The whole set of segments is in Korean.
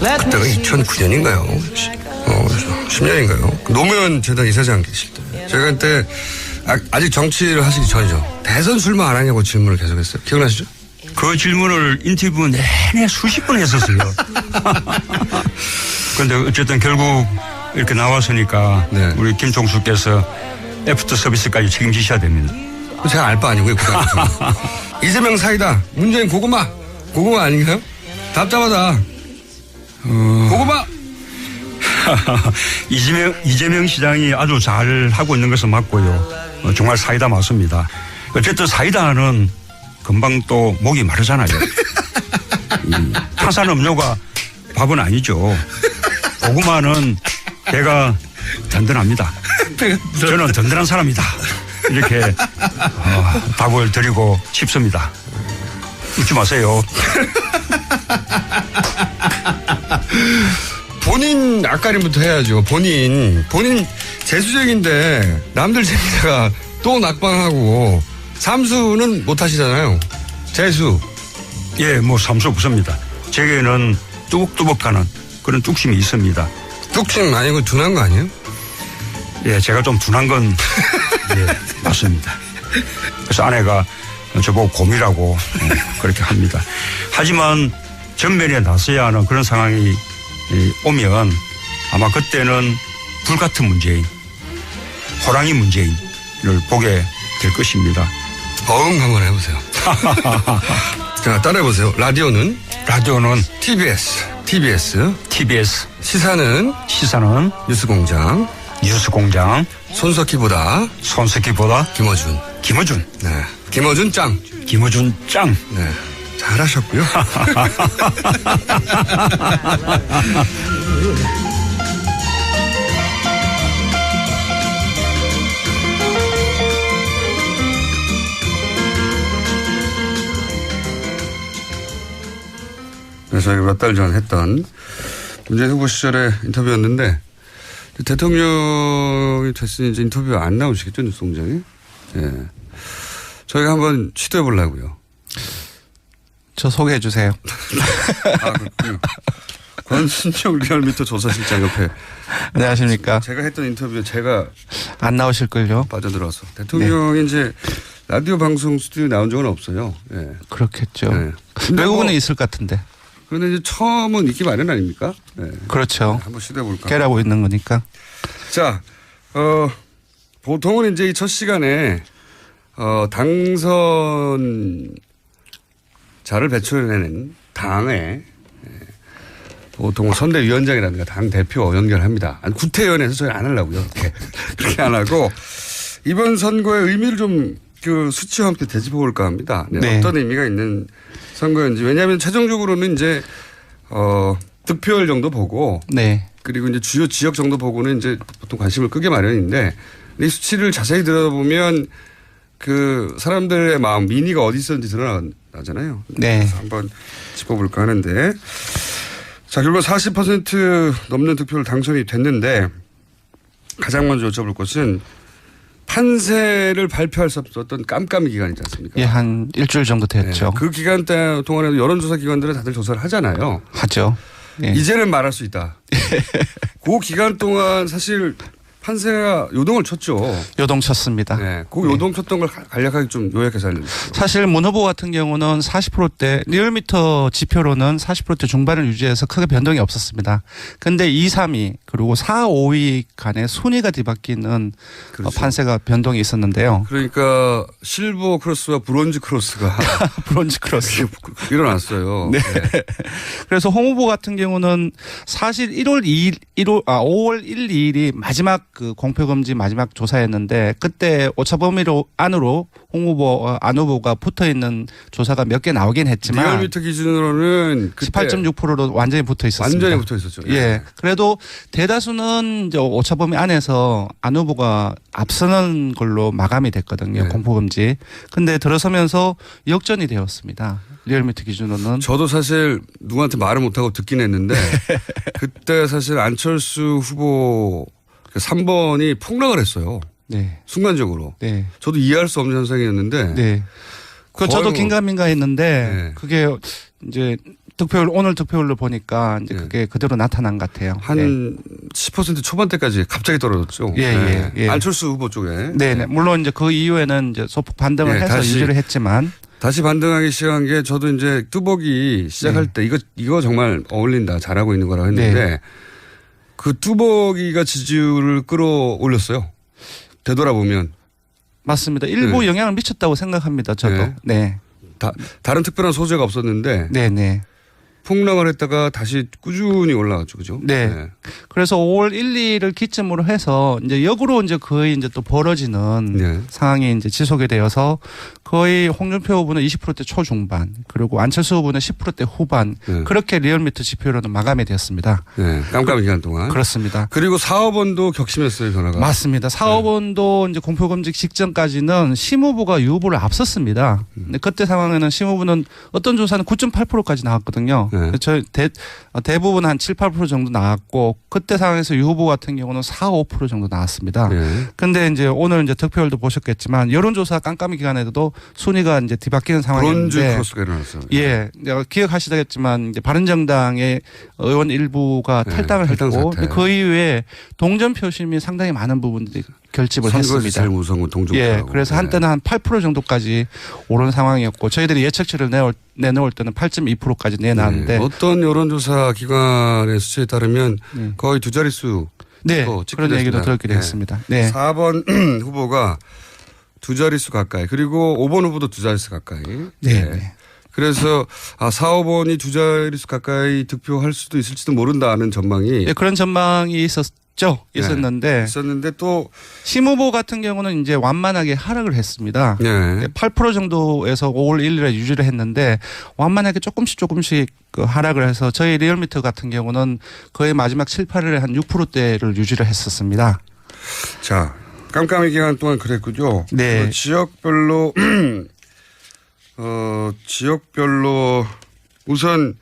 그때가 2009년인가요? 10년인가요? 노무현 재단 이사장 계실 때. 제가 그때 아직 정치를 하시기 전이죠. 대선 출마 안 하냐고 질문을 계속했어요. 기억나시죠? 그 질문을 인터뷰 내내 수십 번 했었어요. 그런데 어쨌든 결국 이렇게 나왔으니까 네. 우리 김총수께서 애프터 서비스까지 책임지셔야 됩니다. 제가 알 바 아니고요. 이재명 사이다. 문재인 고구마. 고구마 아닌가요? 답답하다. 고구마. 이재명 시장이 아주 잘 하고 있는 것은 맞고요. 정말 사이다 맞습니다. 어쨌든 사이다는 금방 또 목이 마르잖아요. 탄산음료가 밥은 아니죠. 고구마는 배가 든든합니다. 저는 든든한 사람이다. 이렇게 답을 드리고 싶습니다. 웃지 마세요. 본인 앞가림부터 해야죠. 본인 재수쟁인데 남들 재미다가 또 낙방하고 삼수는 못 하시잖아요. 재수. 예, 뭐 삼수 없습니다. 제게는 뚜벅뚜벅하는 그런 뚝심이 있습니다. 뚝심 아니고 둔한 거 아니에요? 예, 제가 좀 둔한 건 예, 맞습니다. 그래서 아내가 저보고 곰이라고 그렇게 합니다. 하지만 전면에 나서야 하는 그런 상황이 오면 아마 그때는 불같은 문재인, 호랑이 문재인을 보게 될 것입니다. 한번 해보세요. 자, 따라해보세요. 라디오는 TBS. 시사는 뉴스공장. 손석희보다 김어준. 네. 김어준 짱. 네. 잘하셨고요. 그래서 저희가 몇 달 전 했던 문재인 후보 시절의 인터뷰였는데 대통령이 됐으니 이제 인터뷰 안 나오시겠죠, 뉴스공장에? 예. 저희가 한번 시도해 보려고요. 저 소개해 주세요. 그렇군요. 권순정 리얼미터 조사실장 옆에. 안녕하십니까. 제가 했던 인터뷰에 제가 안 나오실걸요. 빠져들어서. 대통령이 네. 이제 라디오 방송 스튜디오에 나온 적은 없어요. 예. 그렇겠죠. 네. 외국은에 있을 것 같은데. 그런데 이제 처음은 있기 마련 아닙니까? 네. 그렇죠. 한번 시도해 볼까. 깨라고 있는 거니까. 자, 보통은 이제 이 첫 시간에 당선자를 배출해내는 당에 보통 선대위원장이라든가 당 대표 연결합니다. 구태위원회에서 저희 안 하려고요. 그렇게 안 하고 이번 선거의 의미를 좀 그 수치와 함께 되짚어 볼까 합니다. 네. 네. 어떤 의미가 있는 선거인지. 왜냐하면 최종적으로는 이제 득표율 정도 보고 네. 그리고 이제 주요 지역 정도 보고는 이제 보통 관심을 끄게 마련인데 이 수치를 자세히 들어보면 그 사람들의 마음 민의가 어디 있었는지 드러나잖아요. 네. 그래서 한번 짚어볼까 하는데 자 결국 40% 넘는 득표를 당선이 됐는데 가장 먼저 여쭤볼 것은 판세를 발표할 수 없었던 깜깜이 기간 있지 않습니까? 예, 한 일주일 정도 됐죠. 네. 그 기간 동안에도 여론조사 기관들은 다들 조사를 하잖아요. 하죠. 예. 이제는 말할 수 있다. 그 기간 동안 사실 판세가 요동을 쳤죠. 요동쳤습니다. 네. 그 요동쳤던 걸 간략하게 좀 요약해서 알려주세요. 사실 문 후보 같은 경우는 40%대 리얼미터 지표로는 40%대 중반을 유지해서 크게 변동이 없었습니다. 그런데 2, 3위 그리고 4, 5위 간의 순위가 뒤바뀌는 그렇죠. 판세가 변동이 있었는데요. 그러니까 실버 크로스와 브론즈 크로스가 브론즈 크로스 일어났어요. 네. 네. 그래서 홍 후보 같은 경우는 사실 5월 1, 2일이 마지막 그 공표검지 마지막 조사였는데 그때 오차범위로 안으로 홍 후보, 안 후보가 붙어 있는 조사가 몇 개 나오긴 했지만 리얼미터 기준으로는 18.6%로 완전히 붙어 있었습니다. 완전히 붙어 있었죠. 예. 그래도 대다수는 이제 오차범위 안에서 안 후보가 앞서는 걸로 마감이 됐거든요. 네. 공표검지. 근데 들어서면서 역전이 되었습니다. 리얼미터 기준으로는. 저도 사실 누구한테 말을 못하고 듣긴 했는데 그때 사실 안철수 후보 3번이 폭락을 했어요. 네. 순간적으로. 네. 저도 이해할 수 없는 현상이었는데. 네. 그 저도 긴가민가 했는데 네. 그게 이제 오늘 득표율로 보니까 이제 그게 그대로 나타난 것 같아요. 한 10% 초반대까지 갑자기 떨어졌죠. 예. 안철수 후보 쪽에. 네. 물론 이제 그 이후에는 이제 소폭 반등을 해서 유지를 했지만 다시 반등하기 시작한 게 저도 이제 뚜벅이 시작할 때 이거 정말 어울린다 잘하고 있는 거라고 했는데 그 뚜벅이가 지지율을 끌어올렸어요. 되돌아보면. 맞습니다. 일부 영향을 미쳤다고 생각합니다. 저도. 네. 다른 특별한 소재가 없었는데. 네. 폭락을 했다가 다시 꾸준히 올라갔죠. 그죠? 네. 그래서 5월 1, 2를 기점으로 해서 이제 역으로 이제 거의 이제 또 벌어지는 상황이 이제 지속이 되어서 거의 홍준표 후보는 20%대 초중반 그리고 안철수 후보는 10%대 후반 그렇게 리얼미터 지표로는 마감이 되었습니다. 네. 깜깜이 기간 동안. 그렇습니다. 그리고 4, 5번도 격심했어요. 변화가. 맞습니다. 4, 5번도 이제 공표검증 직전까지는 심 후보가 유 후보를 앞섰습니다. 근데 그때 상황에는 심 후보는 어떤 조사는 9.8%까지 나왔거든요. 저 대부분 한 7, 8% 정도 나왔고 그때 상황에서 유 후보 같은 경우는 4, 5% 정도 나왔습니다. 근데 이제 오늘 이제 득표율도 보셨겠지만 여론조사 깜깜이 기간에도 순위가 이제 뒤바뀌는 상황인데 브론즈 크로스가 일어났어요. 예, 기억하시겠지만 이제 바른정당의 의원 일부가 탈당을 했고 그 이후에 동전 표심이 상당히 많은 부분들이 결집을 했습니다. 제일 무서운 건 동전. 예, 그래서 한때는 한 8% 정도까지 오른 상황이었고 저희들이 예측치를 내놓을 때는 8.2%까지 내놨는데 어떤 여론조사 기관의 수치에 따르면 거의 두 자릿수. 네, 그런 얘기도 들었기도 했습니다. 네. 4번 후보가 두 자릿수 가까이 그리고 5번 후보도 두 자릿수 가까이. 네. 그래서 4, 5번이 두 자릿수 가까이 득표할 수도 있을지도 모른다는 전망이. 네, 그런 전망이 있었는데 또 심 후보 같은 경우는 이제 완만하게 하락을 했습니다. 8% 정도에서 5월 1일에 유지를 했는데 완만하게 조금씩 그 하락을 해서 저희 리얼미터 같은 경우는 거의 마지막 7, 8일에 한 6%대를 유지를 했었습니다. 자, 깜깜이 기간 동안 그랬군요. 네. 지역별로 우선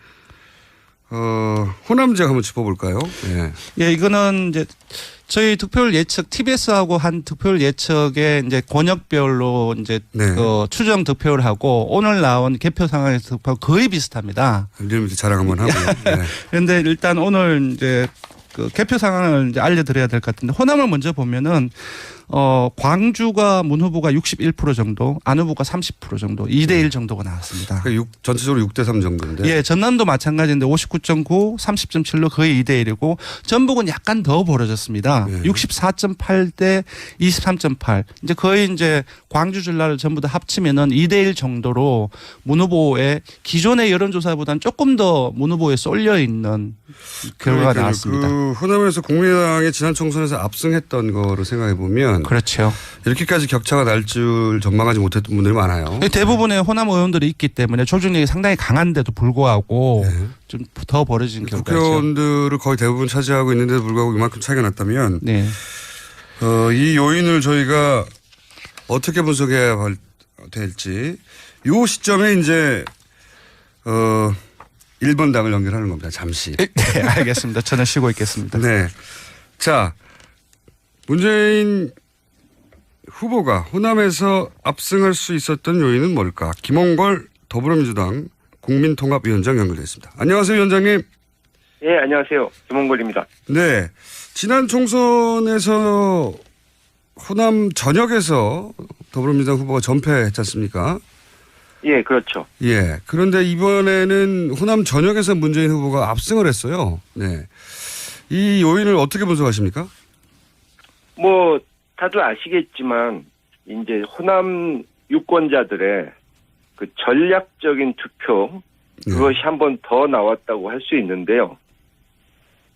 호남 지역 한번 짚어볼까요? 예, 이거는 이제 저희 득표율 예측 TBS하고 한 득표율 예측에 이제 권역별로 이제 그 추정 득표를 하고 오늘 나온 개표 상황에서 득표 거의 비슷합니다. 리얼미터 자랑 한번 하고요. 그런데 일단 오늘 이제 그 개표 상황을 이제 알려드려야 될 것 같은데 호남을 먼저 보면은 광주가 문 후보가 61% 정도, 안 후보가 30% 정도, 2대1 정도가 나왔습니다. 전체적으로 6대3 정도인데. 예, 전남도 마찬가지인데 59.9, 30.7로 거의 2대1이고 전북은 약간 더 벌어졌습니다. 64.8대 23.8. 이제 거의 이제 광주 전라를 전부 다 합치면은 2대1 정도로 문 후보의 기존의 여론조사보다는 조금 더 문 후보에 쏠려 있는 결과가 나왔습니다. 그 호남에서 국민의당의 지난 총선에서 압승했던 거를 생각해 보면 그렇죠. 이렇게까지 격차가 날 줄 전망하지 못했던 분들이 많아요. 대부분의 호남 의원들이 있기 때문에 조직력이 상당히 강한데도 불구하고 좀 더 벌어진 결과죠. 국회의원들을 거의 대부분 차지하고 있는데도 불구하고 이만큼 차이가 났다면 이 요인을 저희가 어떻게 분석해야 될지 이 시점에 이제 1번 당을 연결하는 겁니다. 잠시. 네, 알겠습니다. 저는 쉬고 있겠습니다. 네. 자, 문재인 후보가 호남에서 압승할 수 있었던 요인은 뭘까? 김홍걸 더불어민주당 국민통합위원장 연결됐습니다. 안녕하세요, 위원장님. 예, 안녕하세요. 김홍걸입니다. 네. 지난 총선에서 호남 전역에서 더불어민주당 후보가 전패했지 않습니까? 예, 그렇죠. 예. 그런데 이번에는 호남 전역에서 문재인 후보가 압승을 했어요. 네. 이 요인을 어떻게 분석하십니까? 다들 아시겠지만, 이제 호남 유권자들의 그 전략적인 투표, 그것이 한 번 더 나왔다고 할 수 있는데요.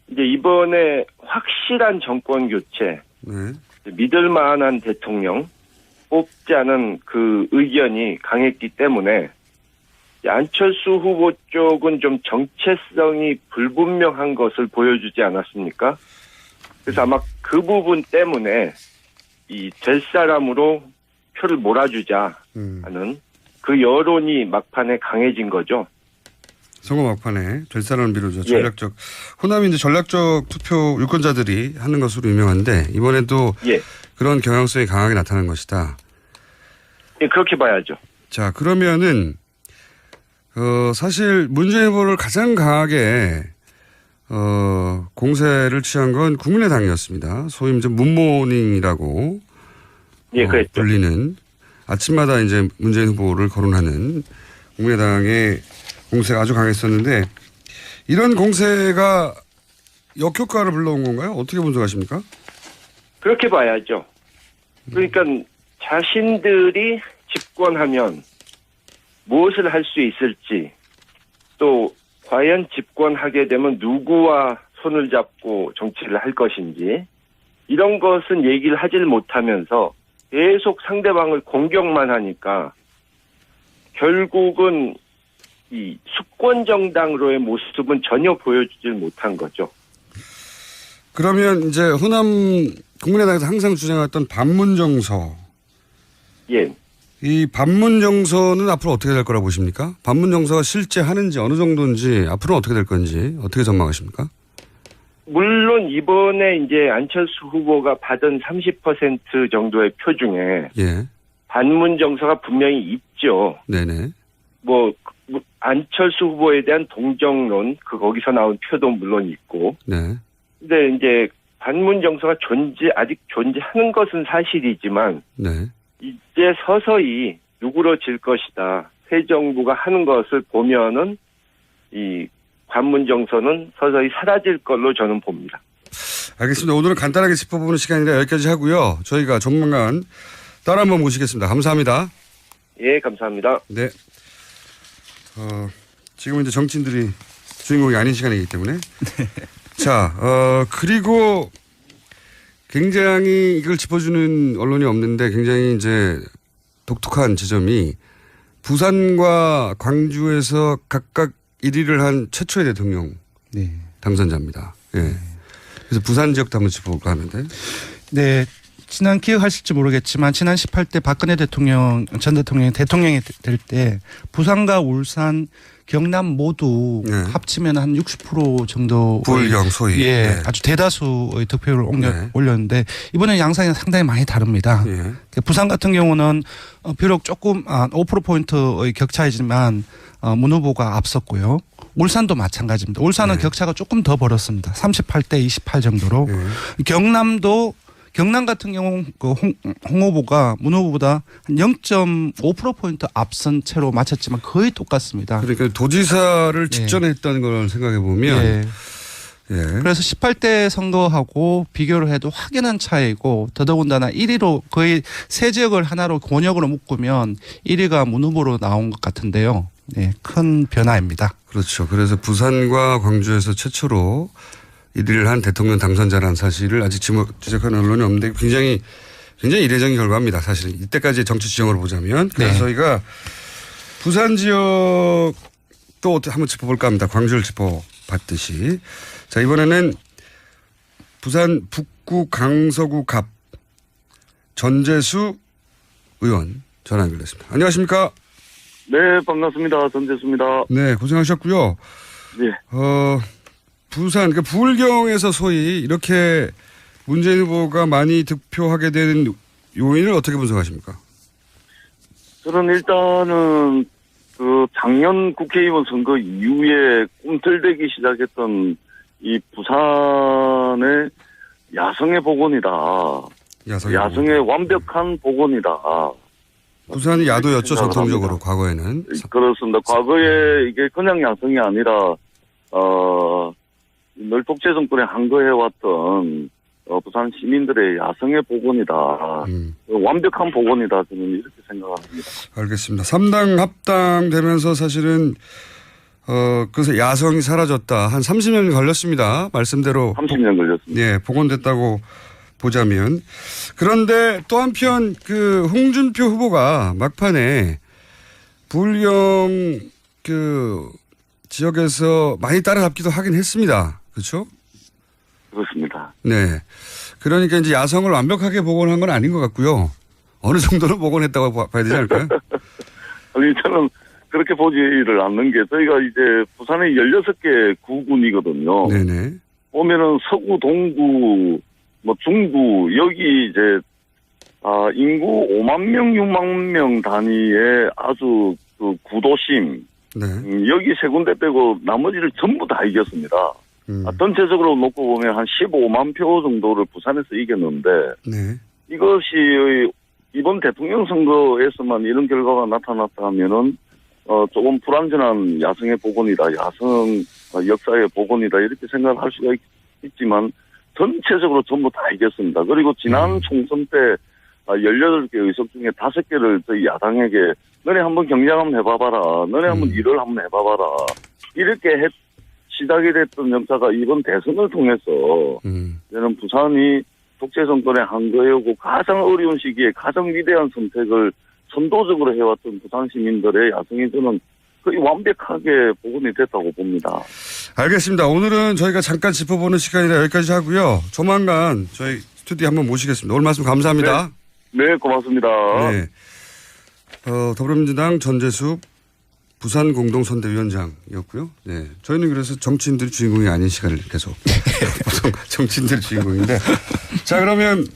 이제 이번에 확실한 정권 교체, 믿을 만한 대통령 뽑자는 그 의견이 강했기 때문에 안철수 후보 쪽은 좀 정체성이 불분명한 것을 보여주지 않았습니까? 그래서 아마 그 부분 때문에 이 될 사람으로 표를 몰아주자 하는 그 여론이 막판에 강해진 거죠. 선거 막판에 될 사람을 미루자. 전략적. 호남이 이제 전략적 투표 유권자들이 하는 것으로 유명한데 이번에도 그런 경향성이 강하게 나타난 것이다. 예, 그렇게 봐야죠. 자, 그러면은 사실 문재인 후보를 가장 강하게 공세를 취한 건 국민의당이었습니다. 소위 이제 문모닝이라고 예, 그랬죠. 불리는 아침마다 이제 문재인 후보를 거론하는 국민의당의 공세가 아주 강했었는데 이런 공세가 역효과를 불러온 건가요? 어떻게 분석하십니까? 그렇게 봐야죠. 그러니까 자신들이 집권하면 무엇을 할 수 있을지, 또 과연 집권하게 되면 누구와 손을 잡고 정치를 할 것인지, 이런 것은 얘기를 하질 못하면서 계속 상대방을 공격만 하니까 결국은 이 수권 정당으로의 모습은 전혀 보여주질 못한 거죠. 그러면 이제 호남 국민의당에서 항상 주장했던 반문정서. 예. 이 반문정서는 앞으로 어떻게 될 거라고 보십니까? 반문정서가 실제 하는지 어느 정도인지 앞으로는 어떻게 될 건지 어떻게 전망하십니까? 물론 이번에 이제 안철수 후보가 받은 30% 정도의 표 중에 예. 반문 정서가 분명히 있죠. 네네. 안철수 후보에 대한 동정론, 거기서 나온 표도 물론 있고. 네. 근데 이제 반문 정서가 아직 존재하는 것은 사실이지만. 네. 이제 서서히 누그러질 것이다. 새 정부가 하는 것을 보면은 이 반문 정서는 서서히 사라질 걸로 저는 봅니다. 알겠습니다. 오늘은 간단하게 짚어보는 시간이라 여기까지 하고요. 저희가 조만간 따라 한번 모시겠습니다. 감사합니다. 예, 감사합니다. 네. 지금 이제 정치인들이 주인공이 아닌 시간이기 때문에. 자, 그리고 굉장히 이걸 짚어주는 언론이 없는데 굉장히 이제 독특한 지점이 부산과 광주에서 각각 1위를 한 최초의 대통령 네. 당선자입니다. 예. 그래서 부산 지역도 한번 짚어볼까 하는데. 네. 지난 기억하실지 모르겠지만 지난 18대 박근혜 전 대통령이 될 때 부산과 울산, 경남 모두 네. 합치면 한 60% 정도 부울경 소위. 예, 네. 아주 대다수의 득표율을 네. 올렸는데 이번에 양상이 상당히 많이 다릅니다. 예. 부산 같은 경우는 비록 조금 5%포인트의 격차이지만 문 후보가 앞섰고요. 울산도 마찬가지입니다. 울산은 네. 격차가 조금 더 벌었습니다. 38대 28 정도로. 네. 경남 같은 경우 홍 후보가 문 후보보다 한 0.5%포인트 앞선 채로 마쳤지만 거의 똑같습니다. 그러니까 도지사를 직전에 했다는 걸 생각해 보면. 예. 예. 그래서 18대 선거하고 비교를 해도 확연한 차이고 더더군다나 1위로 거의 세 지역을 하나로 권역으로 묶으면 1위가 문 후보로 나온 것 같은데요. 네, 큰 변화입니다. 그렇죠. 그래서 부산과 광주에서 최초로 1위를 한 대통령 당선자라는 사실을 아직 지적하는 언론이 없는데 굉장히 이례적인 결과입니다. 사실 이때까지의 정치 지형으로 보자면. 그래서 네. 저희가 부산 지역도 한번 짚어볼까 합니다. 광주를 짚어봤듯이. 자, 이번에는 부산 북구 강서구 갑 전재수 의원 전화 연결됐습니다. 안녕하십니까? 네, 반갑습니다. 전재수입니다. 네, 고생하셨고요. 네. 부산, 그러니까 부울경에서 소위 이렇게 문재인 후보가 많이 득표하게 되는 요인을 어떻게 분석하십니까? 저는 일단은 작년 국회의원 선거 이후에 꿈틀대기 시작했던 이 부산의 야성의 복원이다. 야성의 완벽한 복원이다. 부산이 야도였죠, 전통적으로 과거에는. 그렇습니다. 과거에 이게 그냥 야성이 아니라 늘 독재 정권에 항거해왔던 부산 시민들의 야성의 복원이다. 완벽한 복원이다. 저는 이렇게 생각합니다. 알겠습니다. 3당 합당되면서 사실은 그래서 야성이 사라졌다. 한 30년 걸렸습니다. 말씀대로. 30년 걸렸습니다. 예, 복원됐다고 보자면. 그런데 또 한편 홍준표 후보가 막판에 부울경 지역에서 많이 따라잡기도 하긴 했습니다. 그렇죠? 그렇습니다. 네. 그러니까 이제 야성을 완벽하게 복원한 건 아닌 것 같고요. 어느 정도는 복원했다고 봐야 되지 않을까요? 아니, 저는 그렇게 보지를 않는 게 저희가 이제 부산에 16개 구군이거든요. 네네. 보면은 서구, 동구, 중구, 여기 이제, 인구 5만 명, 6만 명 단위의 아주 구도심, 네. 여기 세 군데 빼고 나머지를 전부 다 이겼습니다. 전체적으로 놓고 보면 한 15만 표 정도를 부산에서 이겼는데 네. 이것이 이번 대통령 선거에서만 이런 결과가 나타났다 하면은 조금 불완전한 야성의 복원이다, 야성 역사의 복원이다 이렇게 생각을 할 수가 있지만 전체적으로 전부 다 이겼습니다. 그리고 지난 총선 때 18개 의석 중에 5개를 저희 야당에게 너네 한번 경쟁 한번 해봐봐라, 너네 한번 일을 한번 해봐봐라 이렇게 시작이 됐던 역사가 이번 대선을 통해서 저는 부산이 독재정권의 한거이고 가장 어려운 시기에 가장 위대한 선택을 선도적으로 해왔던 부산 시민들의 야성이 저는 거의 완벽하게 복원이 됐다고 봅니다. 알겠습니다. 오늘은 저희가 잠깐 짚어보는 시간이라 여기까지 하고요. 조만간 저희 스튜디오에 한번 모시겠습니다. 오늘 말씀 감사합니다. 네, 고맙습니다. 네. 더불어민주당 전재수 부산 공동선대위원장이었고요. 네. 저희는 그래서 정치인들이 주인공이 아닌 시간을 계속 보통 정치인들이 주인공인데. 자, 그러면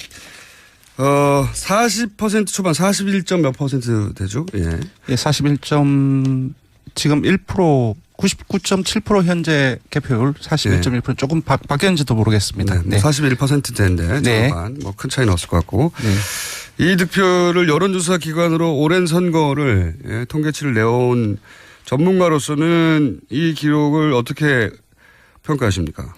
40% 초반 41점 몇 퍼센트 되죠? 예. 예, 41점 지금 1% 99.7% 현재 개표율 41.1% 조금 바뀌었는지도 모르겠습니다. 네. 41%대인데 네. 뭐 큰 차이는 없을 것 같고. 네. 이 득표를 여론조사 기관으로 오랜 선거를 통계치를 내온 전문가로서는 이 기록을 어떻게 평가하십니까?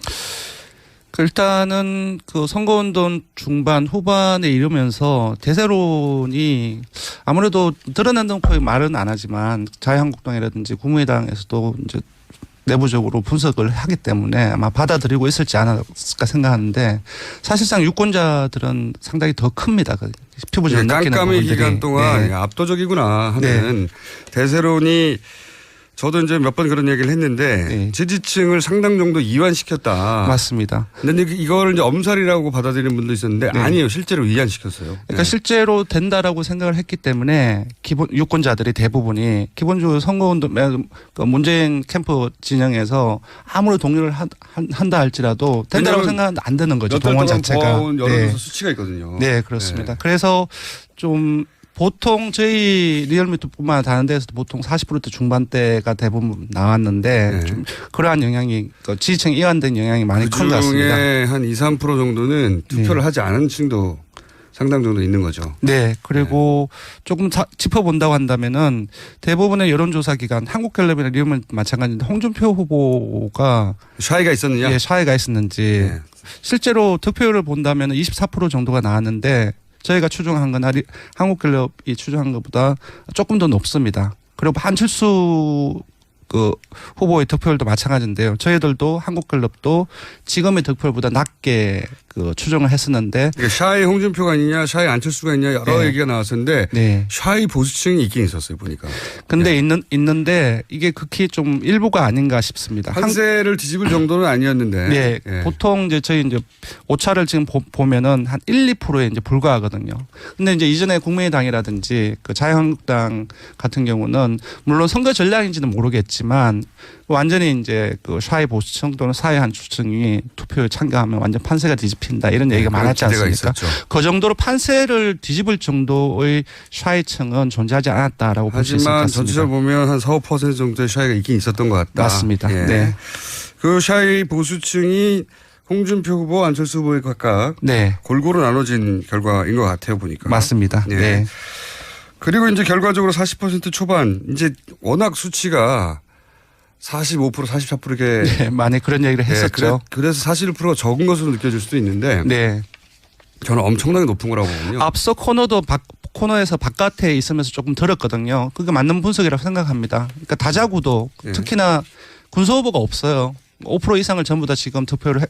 일단은 그 선거운동 중반 후반에 이르면서 대세론이 아무래도 드러난다는 말은 안 하지만 자유한국당이라든지 국민의당에서도 이제 내부적으로 분석을 하기 때문에 아마 받아들이고 있을지 않았을까 생각하는데 사실상 유권자들은 상당히 더 큽니다. 피부적으로 느끼는 깜깜이 부분들이. 기간 동안 네. 압도적이구나 하는 대세론이 저도 이제 몇 번 그런 얘기를 했는데 네. 지지층을 상당 정도 이완시켰다. 맞습니다. 근데 이걸 이제 엄살이라고 받아들이는 분도 있었는데 네. 아니에요. 실제로 이완시켰어요. 그러니까 네. 실제로 된다라고 생각을 했기 때문에 유권자들이 대부분이 기본적으로 선거운동 문재인 캠프 진영에서 아무리 동료를 한다 할지라도 된다고 생각은 안 되는 거죠. 동원 자체가. 여론조사 네. 수치가 있거든요. 네, 그렇습니다. 그래서 좀 보통 저희 리얼미터뿐만 다른 데서도 보통 40% 중반대가 대부분 나왔는데 네. 좀 그러한 영향이 지지층 이완된 영향이 많이 큰 것 같습니다. 그중에 한 2, 3% 정도는 투표를 하지 않은 층도 상당 정도 있는 거죠. 네. 그리고 조금 짚어본다고 한다면은 대부분의 여론조사 기관 한국갤럽이나 리얼미터 마찬가지인데 홍준표 후보가 차이가 있었느냐? 예, 차이가 있었는지 네. 실제로 득표율을 본다면 24% 정도가 나왔는데 저희가 추정한 건 한국갤럽이 추정한 것보다 조금 더 높습니다. 그리고 한철수 그 후보의 득표율도 마찬가지인데요. 저희들도 한국갤럽도 지금의 득표율보다 낮게 그 추정을 했었는데 샤이 홍준표가 있냐, 샤이 안철수가 있냐 여러 네. 얘기가 나왔었는데 네. 샤이 보수층이 있긴 있었어요 보니까. 근데 있는데 이게 극히 좀 일부가 아닌가 싶습니다. 한세를 뒤집을 정도는 아니었는데. 네. 예. 보통 저희 이제 오차를 지금 보면은 한 1, 2%에 이제 불과하거든요. 근데 이제 이전에 국민의당이라든지 그 자유한국당 같은 경우는 물론 선거 전략인지는 모르겠지만 완전히 이제 그 샤이 보수층 또는 사회 한추층이 투표에 참가하면 완전 판세가 뒤집힌다 이런 얘기가 많았지 않습니까? 있었죠. 그 정도로 판세를 뒤집을 정도의 샤이층은 존재하지 않았다라고 볼 수 있을 것 하지만 같습니다. 전체적으로 보면 한 4, 5% 정도의 샤이가 있긴 있었던 것 같다. 맞습니다. 예. 네. 그 샤이 보수층이 홍준표 후보, 안철수 후보에 각각 네. 골고루 나눠진 결과인 것 같아요 보니까. 맞습니다. 예. 네. 그리고 이제 결과적으로 40% 초반 이제 워낙 수치가 45%, 44% 이렇게 네, 많이 그런 얘기를 했었죠. 그래서 41%가 적은 것으로 느껴질 수도 있는데 네. 저는 엄청나게 높은 거라고 보거든요. 앞서 코너에서 바깥에 있으면서 조금 들었거든요. 그게 맞는 분석이라고 생각합니다. 그러니까 다자구도 네. 특히나 군소 후보가 없어요. 5% 이상을 전부 다 지금 득표를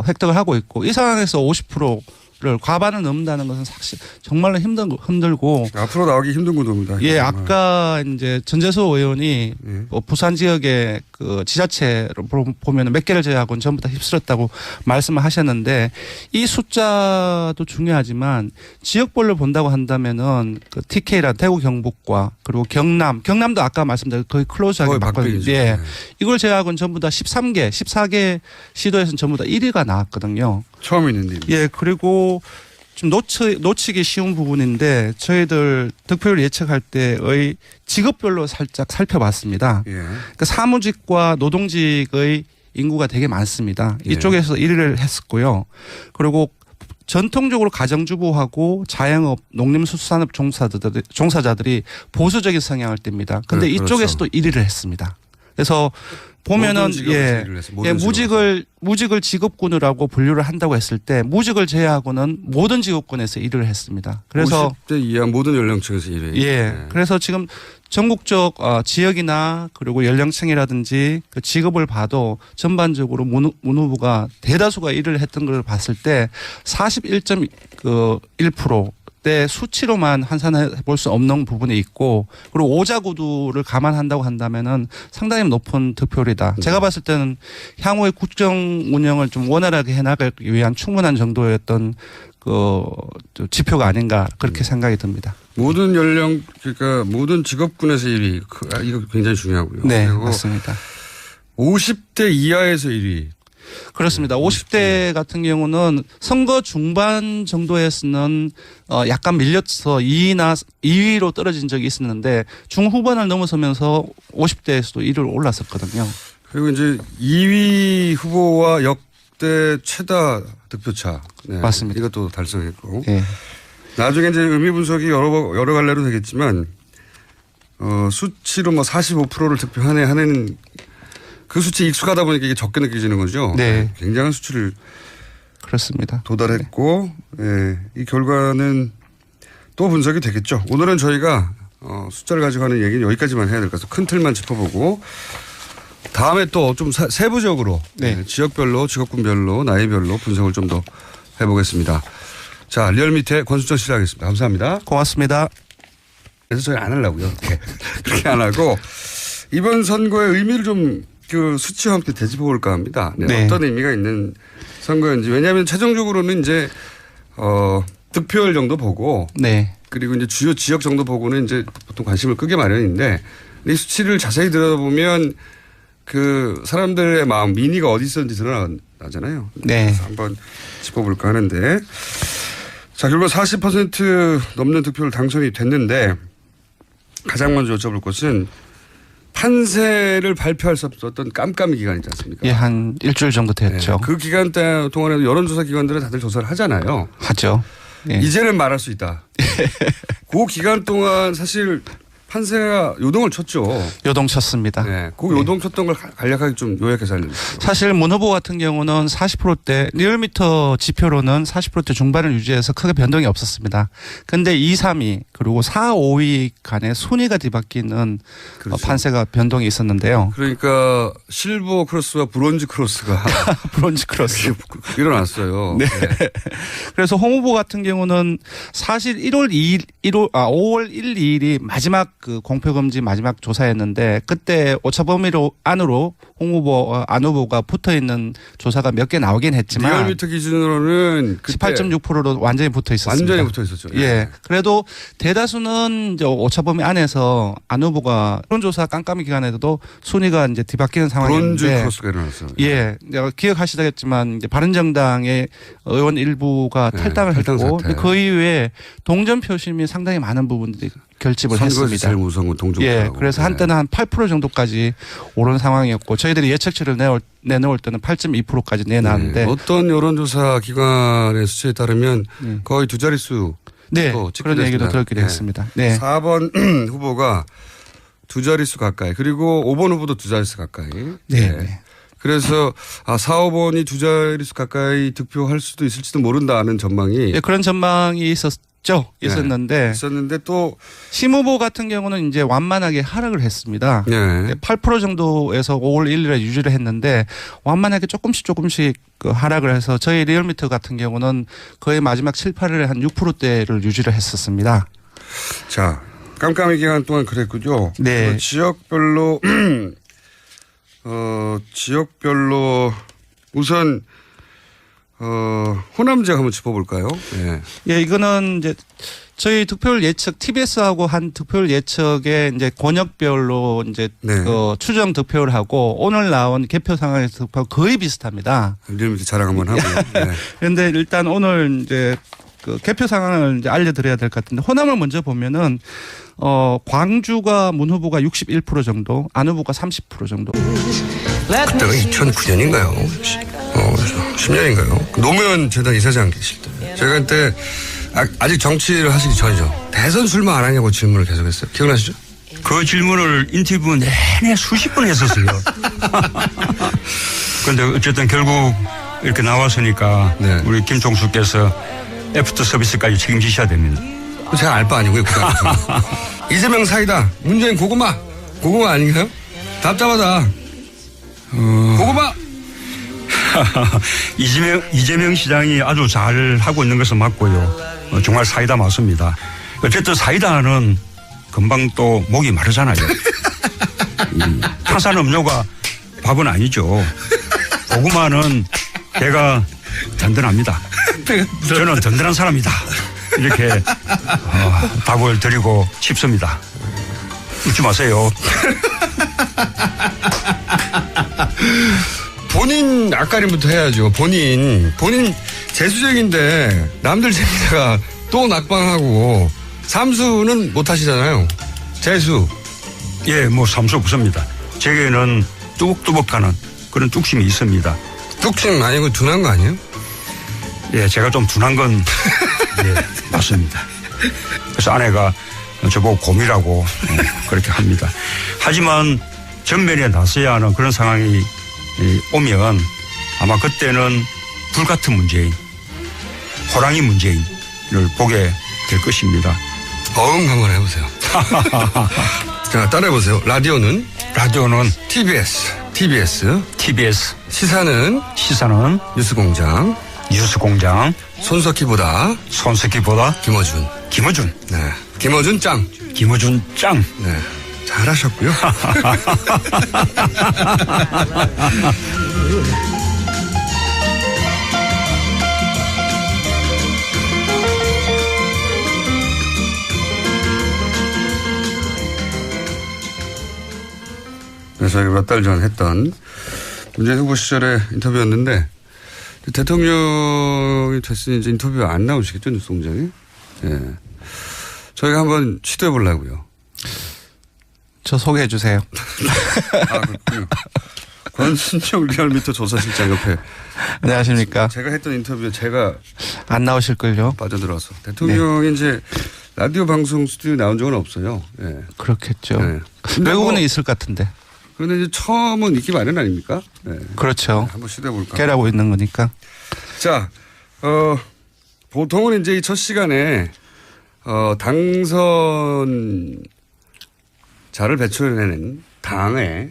획득을 하고 있고 이 상황에서 50%를 과반을 넘는다는 것은 사실 정말로 힘들고 앞으로 나오기 힘든 구도입니다. 예, 정말. 아까 이제 전재수 의원이 부산 지역의 그 지자체를 보면 몇 개를 제외하고는 전부 다 휩쓸었다고 말씀을 하셨는데 이 숫자도 중요하지만 지역별로 본다고 한다면은 그 TK라 대구 경북과 그리고 경남도 아까 말씀드린 거의 클로즈하게 맞거든요. 예. 이걸 제외하고는 전부 다 14개 시도에서는 전부 다 1위가 나왔거든요. 처음 있는데. 예, 그리고 좀 놓치기 쉬운 부분인데 저희들 득표율 예측할 때의 직업별로 살짝 살펴봤습니다. 예. 그러니까 사무직과 노동직의 인구가 되게 많습니다. 예. 이쪽에서 1위를 했었고요. 그리고 전통적으로 가정주부하고 자영업, 농림수산업 종사자들이 보수적인 성향을 띱니다. 그런데 그렇죠. 이쪽에서도 1위를 했습니다. 그래서 보면은 모든 직업에서 일을 했어요. 모든 무직을 직업군이라고 분류를 한다고 했을 때 무직을 제외하고는 모든 직업군에서 1위를 했습니다. 그래서 50대 이하 모든 연령층에서 1위. 예. 그래서 지금 전국적 지역이나 그리고 연령층이라든지 그 직업을 봐도 전반적으로 문 후보가 대다수가 1위를 했던 걸 봤을 때 41.1%대 수치로만 환산해 볼 수 없는 부분이 있고 그리고 오자구두를 감안한다고 한다면은 상당히 높은 득표율이다. 제가 봤을 때는 향후의 국정 운영을 좀 원활하게 해나가기 위한 충분한 정도였던 그 지표가 아닌가 그렇게 생각이 듭니다. 모든 연령 그러니까 모든 직업군에서 1위 이거 굉장히 중요하고요. 네, 그리고 맞습니다. 50대 이하에서 1위. 그렇습니다. 50대 같은 경우는 선거 중반 정도에서는 약간 밀려서 2위로 떨어진 적이 있었는데 중후반을 넘어서면서 50대에서도 1위로 올랐었거든요. 그리고 이제 2위 후보와 역대 최다 득표차. 네, 맞습니다. 이것도 달성했고. 예. 나중에 이제 의미 분석이 여러 갈래로 되겠지만 수치로 뭐 45%를 득표하네 하는 그 수치에 익숙하다 보니까 이게 적게 느껴지는 거죠. 네. 굉장한 수치를 그렇습니다. 도달했고 예, 이 결과는 또 분석이 되겠죠. 오늘은 저희가 숫자를 가지고 하는 얘기는 여기까지만 해야 될 것 같아서 큰 틀만 짚어보고 다음에 또 좀 세부적으로 네. 지역별로 직업군별로 나이별로 분석을 좀 더 해보겠습니다. 자, 리얼미터의 권순정 시작하겠습니다. 감사합니다. 고맙습니다. 그래서 저희 안 하려고요. 그렇게 안 하고 이번 선거의 의미를 좀 그 수치와 함께 되짚어 볼까 합니다. 네, 네. 어떤 의미가 있는 선거인지. 왜냐하면 최종적으로는 이제 득표율 정도 보고 네. 그리고 이제 주요 지역 정도 보고는 이제 보통 관심을 끄게 마련인데 이 수치를 자세히 들여다보면 그 사람들의 마음 민의가 어디 있었는지 드러나잖아요. 네. 그래서 한번 짚어볼까 하는데 자, 결국 40% 넘는 득표를 당선이 됐는데 가장 먼저 여쭤볼 것은 판세를 발표할 수 없었던 깜깜이 기간이지 않습니까? 예, 한 일주일 정도 됐죠. 네, 그 기간 동안에도 여론조사 기관들은 다들 조사를 하잖아요. 하죠. 예. 이제는 말할 수 있다. 그 기간 동안 사실 판세가 요동을 쳤죠. 요동쳤습니다. 네, 그 요동 쳤던 걸 간략하게 좀 요약해서 알려주세요. 사실 문 후보 같은 경우는 40%대 리얼미터 지표로는 40% 중반을 유지해서 크게 변동이 없었습니다. 그런데 2, 3위 그리고 4, 5위 간에 순위가 뒤바뀌는 그렇죠. 판세가 변동이 있었는데요. 그러니까 실버 크로스와 브론즈 크로스가 브론즈 크로스. 일어났어요. 네. 그래서 홍 후보 같은 경우는 사실 5월 1, 2일이 마지막 그 공표금지 마지막 조사였는데 그때 오차범위로 안으로 홍 후보, 안 후보가 붙어 있는 조사가 몇 개 나오긴 했지만 리얼미터 기준으로는 18.6%로 완전히 붙어 있었습니다. 완전히 붙어 있었죠. 예. 그래도 대다수는 이제 오차범위 안에서 안 후보가 여론조사 깜깜이 기간에도 순위가 이제 뒤바뀌는 브론즈 상황이었는데 크로스가 일어났어요. 예. 기억하시겠지만 이제 바른정당의 의원 일부가 네, 탈당을 탈당 했고 사태. 그 이후에 동전 표심이 상당히 많은 부분들이 결집을 선거에서 했습니다. 제일 무서운 건 동종. 예. 그래서 한때는 한 8% 정도까지 오른 상황이었고 저희들이 예측치를 내놓을 때는 8.2%까지 내놨는데 어떤 여론조사 기관의 수치에 따르면 거의 두 자릿수. 네. 그런 얘기도 들었기도 했습니다. 네. 4번 후보가 두 자릿수 가까이 그리고 5번 후보도 두 자릿수 가까이. 네. 그래서 4, 5번이 두 자릿수 가까이 득표할 수도 있을지도 모른다는 전망이 예, 그런 전망이 있었는데 있었는데 또 심 후보 같은 경우는 이제 완만하게 하락을 했습니다. 네. 8% 정도에서 5월 1일에 유지를 했는데 완만하게 조금씩 그 하락을 해서 저희 리얼미터 같은 경우는 거의 마지막 7, 8일에 한 6%대를 유지를 했었습니다. 자, 깜깜이 기간 동안 그랬군요. 네. 지역별로 지역별로 우선 호남 지역 한번 짚어볼까요? 네. 예, 이거는 이제 저희 득표율 예측 TBS하고 한 득표율 예측에 이제 권역별로 이제 네. 그 추정 득표율하고 오늘 나온 개표 상황에서 득표 거의 비슷합니다. 리얼미터 자랑 한번 하고요. 네. 그런데 일단 오늘 이제 그 개표 상황을 이제 알려드려야 될 것 같은데 호남을 먼저 보면은 광주가 문 후보가 61% 정도, 안 후보가 30% 정도. 그때가 2009년인가요? 10년인가요? 노무현 재단 이사장 계실 때. 제가 그때 아직 정치를 하시기 전이죠. 대선 출마 안 하냐고 질문을 계속했어요. 기억나시죠? 그 질문을 인터뷰 내내 수십 번 했었어요. 그런데 어쨌든 결국 이렇게 나왔으니까 네. 우리 김총수께서 애프터 서비스까지 책임지셔야 됩니다. 제가 알 바 아니고요. 이재명 사이다. 문재인 고구마. 고구마 아닌가요? 답답하다. 고구마. 이재명 시장이 아주 잘 하고 있는 것은 맞고요. 정말 사이다 맞습니다. 어쨌든 사이다는 금방 또 목이 마르잖아요. 탄산음료가 밥은 아니죠. 고구마는 배가 든든합니다. 저는 든든한 사람이다. 이렇게 답을 드리고 싶습니다. 웃지 마세요. 본인 앞가림부터 해야죠. 본인 재수쟁인데 남들 재미다가 또 낙방하고 삼수는 못 하시잖아요. 재수. 예, 뭐 삼수 없습니다. 제게는 뚜벅뚜벅하는 그런 뚝심이 있습니다. 뚝심 아니고 둔한 거 아니에요? 예, 제가 좀 둔한 건 예, 맞습니다. 그래서 아내가 저보고 곰이라고 그렇게 합니다. 하지만 전면에 나서야 하는 그런 상황이 오면 아마 그때는 불같은 문재인, 호랑이 문재인을 보게 될 것입니다. 한번 해보세요. 자, 따라해보세요. 라디오는 TBS. 시사는 뉴스공장. 손석희보다 김어준. 네. 김어준 짱. 짱. 네. 잘하셨고요. 그래서 저희가 몇 달 전 했던 문재인 후보 시절의 인터뷰였는데 대통령이 됐으니 이제 인터뷰 안 나오시겠죠, 뉴스공장에? 예. 저희가 한번 시도해 보려고요. 저 소개해 주세요. 그렇군요. 권순정 리얼미터 조사실장 옆에. 안녕하십니까. 제가 했던 인터뷰에 제가 안 나오실걸요? 빠져들어서. 대통령이 네. 이제 라디오 방송 스튜디오에 나온 적은 없어요. 예. 그렇겠죠. 네. 외국은 있을 것 같은데. 그런데 이제 처음은 있기 마련 아닙니까? 네. 그렇죠. 한번 시도해 볼까. 깨라고 있는 거니까. 자, 보통은 이제 이 첫 시간에 당선자를 배출해내는 당의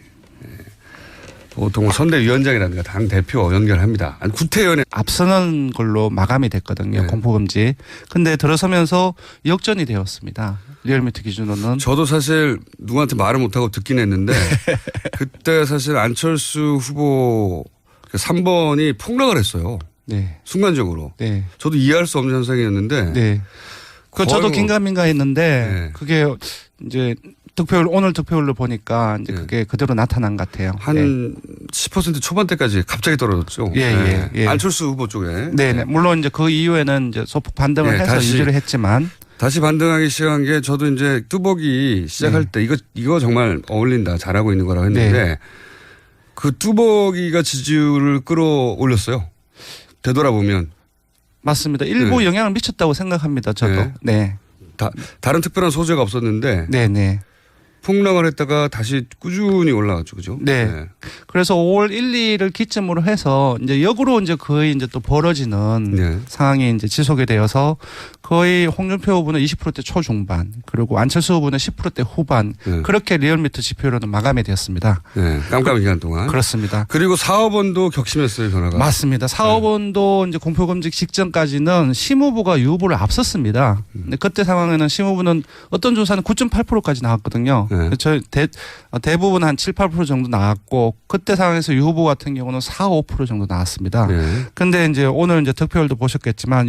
보통 선대위원장이라든가 당 대표 연결합니다. 아니, 구태연에 앞서는 걸로 마감이 됐거든요. 네. 공포금지. 근데 들어서면서 역전이 되었습니다. 리얼미터 기준으로는. 저도 사실 누구한테 말을 못하고 듣긴 했는데 그때 사실 안철수 후보 3번이 폭락을 했어요. 네. 순간적으로. 네. 저도 이해할 수 없는 현상이었는데. 네. 그 저도 긴가민가 했는데 네. 그게 이제 오늘 득표율로 보니까 이제 그게 그대로 나타난 것 같아요. 한 10% 초반대까지 갑자기 떨어졌죠. 예. 안철수 후보 쪽에. 네. 물론 이제 그 이후에는 이제 소폭 반등을 해서 유지를 했지만. 다시 반등하기 시작한 게 저도 이제 뚜벅이 시작할 때 이거 정말 어울린다. 잘하고 있는 거라고 했는데 그 뚜벅이가 지지율을 끌어올렸어요. 되돌아보면. 맞습니다. 일부 영향을 미쳤다고 생각합니다. 저도. 네. 다른 특별한 소재가 없었는데. 네네. 폭락을 했다가 다시 꾸준히 올라갔죠. 그죠? 네. 그래서 5월 1, 2를 기점으로 해서 이제 역으로 이제 거의 이제 또 벌어지는 상황이 이제 지속이 되어서 거의 홍준표 후보는 20%대 초중반 그리고 안철수 후보는 10%대 후반 그렇게 리얼미터 지표로는 마감이 되었습니다. 네. 깜깜한 기간 동안. 그렇습니다. 그리고 4, 5번도 격심했어요. 변화가. 맞습니다. 4, 5번도 이제 공표검증 직전까지는 심 후보가 유 후보를 앞섰습니다. 근데 그때 상황에는 심 후보는 어떤 조사는 9.8%까지 나왔거든요. 저 대부분 한 7, 8% 정도 나왔고 그때 상황에서 유 후보 같은 경우는 4, 5% 정도 나왔습니다. 그런데 이제 오늘 이제 득표율도 보셨겠지만